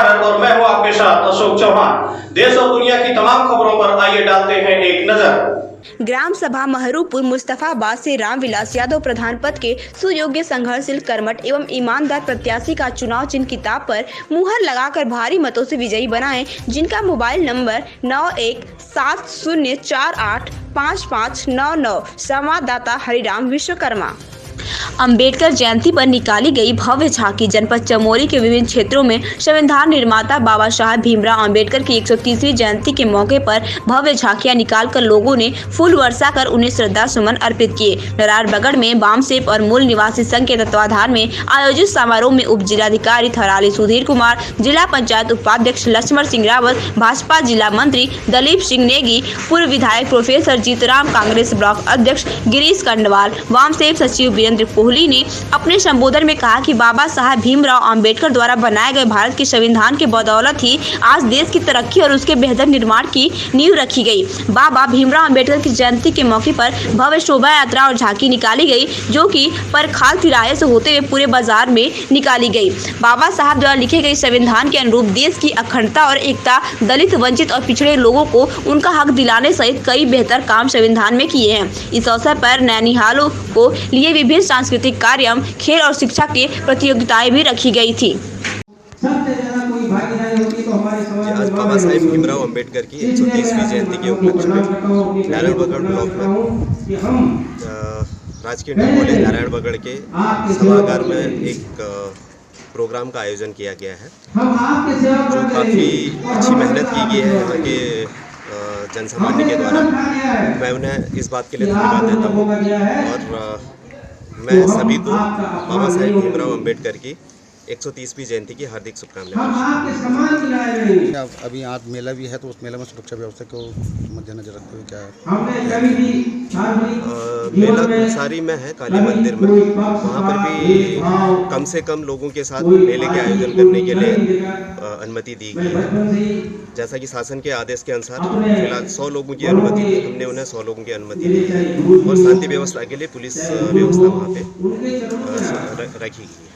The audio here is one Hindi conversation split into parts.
भारत और मैं हूं आपके साथ अशोक चौहान। देश और दुनिया की तमाम खबरों पर आइए डालते हैं एक नजर। ग्राम सभा महरूपुर मुस्तफाबाद से रामविलास यादव प्रधान पद के सुयोग्य, संघर्षशील, कर्मठ एवं ईमानदार प्रत्याशी का चुनाव चिन्ह किताब पर मुहर लगाकर भारी मतों से विजयी बनाएं, जिनका मोबाइल नंबर 9170485599। संवाददाता हरिराम विश्वकर्मा। अंबेडकर जयंती पर निकाली गई भव्य झांकी। जनपद चमोली के विभिन्न क्षेत्रों में संविधान निर्माता बाबा साहेब भीमराव अंबेडकर की 130वीं जयंती के मौके पर भव्य झांकियां निकालकर लोगों ने फूल वर्षा कर उन्हें श्रद्धा सुमन अर्पित किए। नारायणबगड़ में बामसेप और मूल निवासी संघ के तत्वाधान में आयोजित समारोह में उप जिलाधिकारी थराली सुधीर कुमार, जिला पंचायत उपाध्यक्ष लक्ष्मण सिंह रावत, भाजपा जिला मंत्री दलीप सिंह नेगी, पूर्व विधायक प्रोफेसर जीतराम, कांग्रेस ब्लॉक अध्यक्ष गिरीश कंडवाल, वामसेप सचिव वीरेंद्र कोहली ने अपने संबोधन में कहा कि बाबा साहेब भीमराव अंबेडकर द्वारा बनाए गए भारत के संविधान के बदौलत ही आज देश की तरक्की और उसके बेहतर निर्माण की नींव रखी गई। बाबा भीमराव अंबेडकर की जयंती के मौके पर भव्य शोभा यात्रा और झांकी निकाली गई, जो कि परखाल तिराहे से होते हुए पूरे बाजार में निकाली गई। बाबा साहब द्वारा लिखे गए संविधान के अनुरूप देश की अखंडता और एकता, दलित, वंचित और पिछड़े लोगों को उनका हक दिलाने सहित कई बेहतर काम संविधान में किए हैं। इस अवसर पर नैनीहालों को लिए विभिन्न सांस्कृतिक कार्यक्रम, खेल और शिक्षा के प्रतियोगिताएं भी रखी गई थी। आज बाबा साहेब भीमराव अंबेडकर की 130वीं जयंती के उपलक्ष्य में नारायणबगड़ ब्लॉक में राजकीय इंटर कॉलेज नारायणबगड़ के सभागार में एक प्रोग्राम का आयोजन किया गया है, जो काफ़ी अच्छी मेहनत की गई है यहाँ के जनसामान्य के द्वारा। मैं उन्हें इस बात के लिए धन्यवाद देता हूँ और मैं सभी को बाबा साहेब भीमराव अंबेडकर की 130वीं जयंती की हार्दिक शुभकामनाएं। अभी यहाँ मेला भी है, तो उस मेले में सुरक्षा व्यवस्था को मद्देनजर रखते हुए क्या मेला कुलसारी में है, काली मंदिर में, वहाँ पर भी कम से कम लोगों के साथ मेले के आयोजन करने के लिए अनुमति दी गई है। जैसा कि शासन के आदेश के अनुसार फिलहाल 100 लोगों की अनुमति थी, हमने उन्हें 100 लोगों की अनुमति दी है और शांति व्यवस्था के लिए पुलिस व्यवस्था वहाँ पे रखी गई है।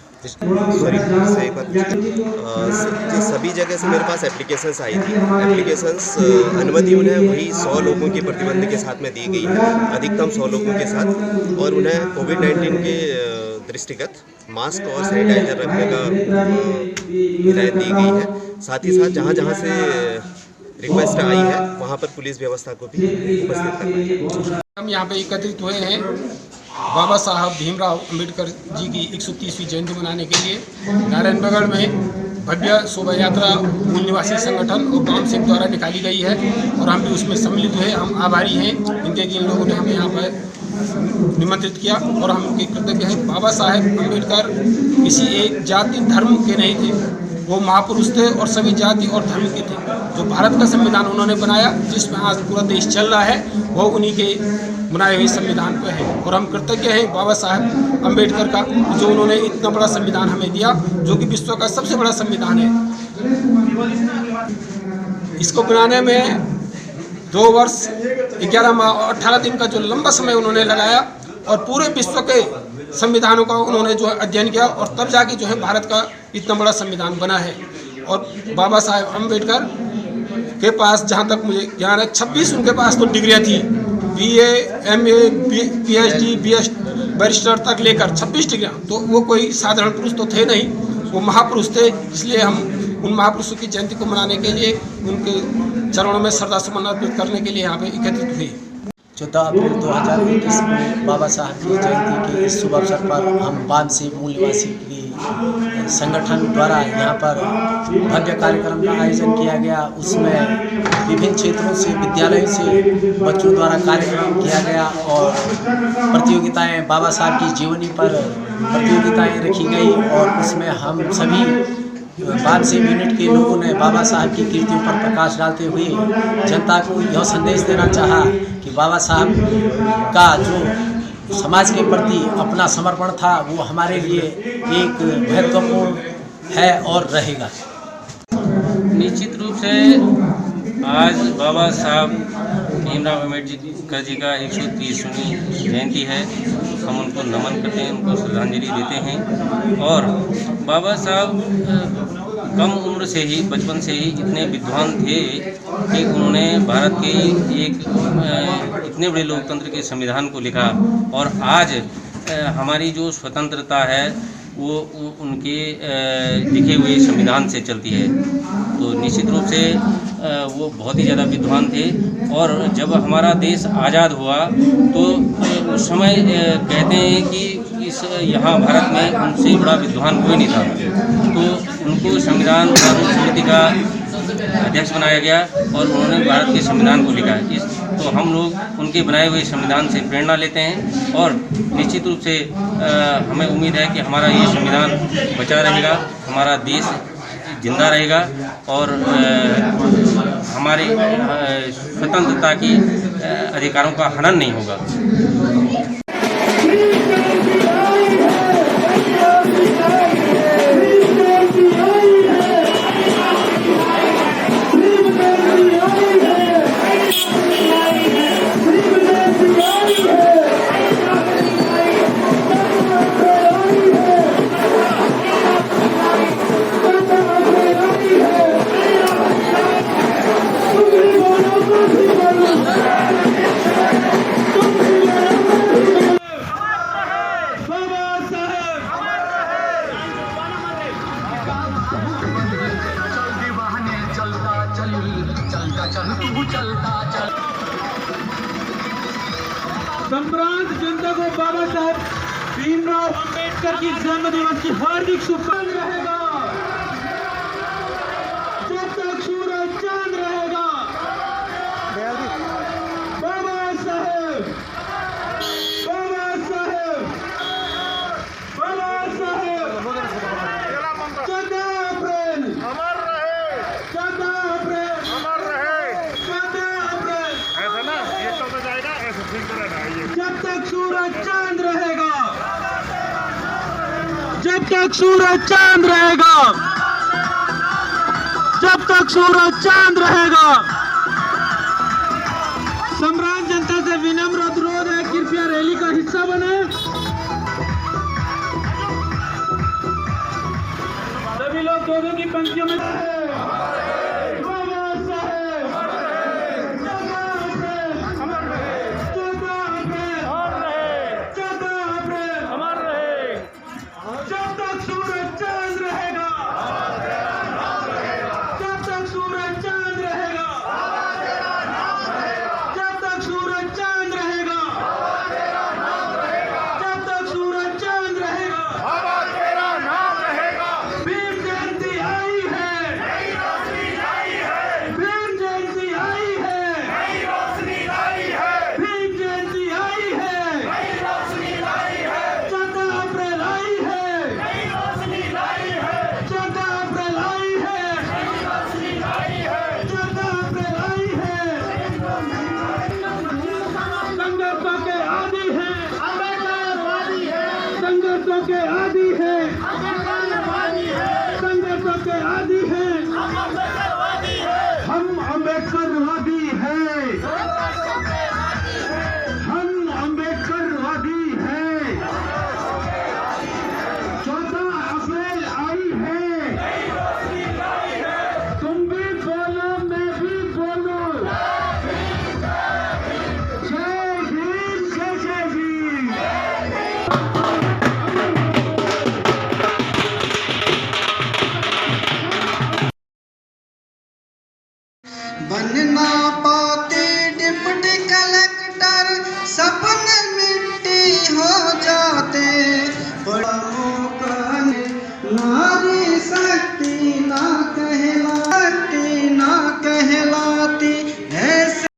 सभी जगह से मेरे पास एप्लीकेशंस आई थी। एप्लीकेशंस अनुमति उन्हें वही 100 लोगों की प्रतिबंध के साथ में दी गई है, अधिकतम 100 लोगों के साथ, और उन्हें कोविड-19 के दृष्टिगत मास्क और सैनिटाइजर रखने का हिदायत दी गई है। साथ ही साथ जहाँ जहाँ से रिक्वेस्ट आई है वहाँ पर पुलिस व्यवस्था को भी उपस्थित करना है। हम यहाँ पे एकत्रित हुए हैं बाबा साहब भीमराव अंबेडकर जी की 130वीं जयंती मनाने के लिए। नारायणबगड़ में भव्य शोभा यात्रा मूल निवासी संगठन और बामसेप द्वारा निकाली गई है और हम भी उसमें सम्मिलित हुए। हम आभारी हैं इनके कि इन लोगों ने हमें यहाँ पर निमंत्रित किया और हम उनके कृतज्ञ हैं। बाबा साहेब अंबेडकर किसी एक जाति धर्म के नहीं थे, वो महापुरुष थे और सभी जाति और धर्म के थे। जो भारत का संविधान उन्होंने बनाया, जिसमें आज पूरा देश चल रहा है, वो उन्हीं के बनाए हुए संविधान पर है और हम कृतज्ञ हैं बाबा साहेब अंबेडकर का, जो उन्होंने इतना बड़ा संविधान हमें दिया, जो कि विश्व का सबसे बड़ा संविधान है। इसको बनाने में 2 वर्ष 11 माह और 18 दिन का जो लंबा समय उन्होंने लगाया और पूरे विश्व के संविधानों का उन्होंने जो अध्ययन किया और तब जाके जो है भारत का इतना बड़ा संविधान बना है। और बाबा साहेब अंबेडकर के पास, जहाँ तक मुझे ज्ञान है, 26 उनके पास तो डिग्रियाँ थी, BA, MA, PhD, BS barrister तक लेकर 26 डिग्रियाँ। तो वो कोई साधारण पुरुष तो थे नहीं, वो महापुरुष थे। इसलिए हम उन महापुरुषों की जयंती को मनाने के लिए, उनके चरणों में श्रद्धा सुमन अर्पित करने के लिए यहाँ पे एकत्रित हुए। 14 अप्रैल 2021 को बाबा साहब की जयंती के इस शुभ अवसर पर हम बामसेप मूल निवासी की संगठन द्वारा यहाँ पर भव्य कार्यक्रम का आयोजन किया गया। उसमें विभिन्न क्षेत्रों से, विद्यालयों से बच्चों द्वारा कार्यक्रम किया गया और प्रतियोगिताएं, बाबा साहब की जीवनी पर प्रतियोगिताएं रखी गई और उसमें हम सभी बामसेप यूनिट के लोगों ने बाबा साहब की कीर्तियों पर प्रकाश डालते हुए जनता को यह संदेश देना चाहा कि बाबा साहब का जो समाज के प्रति अपना समर्पण था, वो हमारे लिए एक महत्वपूर्ण है और रहेगा। निश्चित रूप से आज बाबा साहब भीमराव अंबेडकर जी का 130वीं जयंती है। हम उनको नमन करते हैं, उनको श्रद्धांजलि देते हैं और बाबा साहब कम उम्र से ही, बचपन से ही इतने विद्वान थे कि उन्होंने भारत के एक इतने बड़े लोकतंत्र के संविधान को लिखा। और आज हमारी जो स्वतंत्रता है वो उनके लिखे हुए संविधान से चलती है। तो निश्चित रूप से वो बहुत ही ज़्यादा विद्वान थे। और जब हमारा देश आज़ाद हुआ तो उस समय कहते हैं कि यहाँ भारत में उनसे बड़ा विद्वान कोई नहीं था, तो उनको संविधान कानून समिति का अध्यक्ष बनाया गया और उन्होंने भारत के संविधान को लिखा। तो हम लोग उनके बनाए हुए संविधान से प्रेरणा लेते हैं और निश्चित रूप से हमें उम्मीद है कि हमारा ये संविधान बचा रहेगा, हमारा देश जिंदा रहेगा और हमारी स्वतंत्रता की अधिकारों का हनन नहीं होगा। संप्रांत जनता को बाबा साहब भीमराव अंबेडकर की जन्म दिवस की हार्दिक शुभकामनाएं रहेगा। जब तक सूरज चांद रहेगा बाबा साहेब, बाबा साहेब, बाबा साहेब 14 अप्रैल अमर रहे, 14 अप्रैल अमर रहे, 14 अप्रैल ऐसा ना ये चलता जाएगा ऐसे ठीक रहना है। जब तक सूरज चांद रहेगा, जब तक सूरज चांद रहेगा, जब तक सूरज चांद रहेगा। सम्राट जनता से विनम्र अनुरोध है, कृपया रैली का हिस्सा बने। सभी लोग दोनों की पंक्तियों में के आदि है, संघर्षों के आदि है, हम अम्बेडकरवादी हैं, हम अम्बेडकरवादी हैं। 14 अप्रैल आई है, तुम भी बोलो मैं भी बोलो, जय भीम, जय भीम। बनना पाते डिप्टी कलेक्टर, सपने मिट्टी हो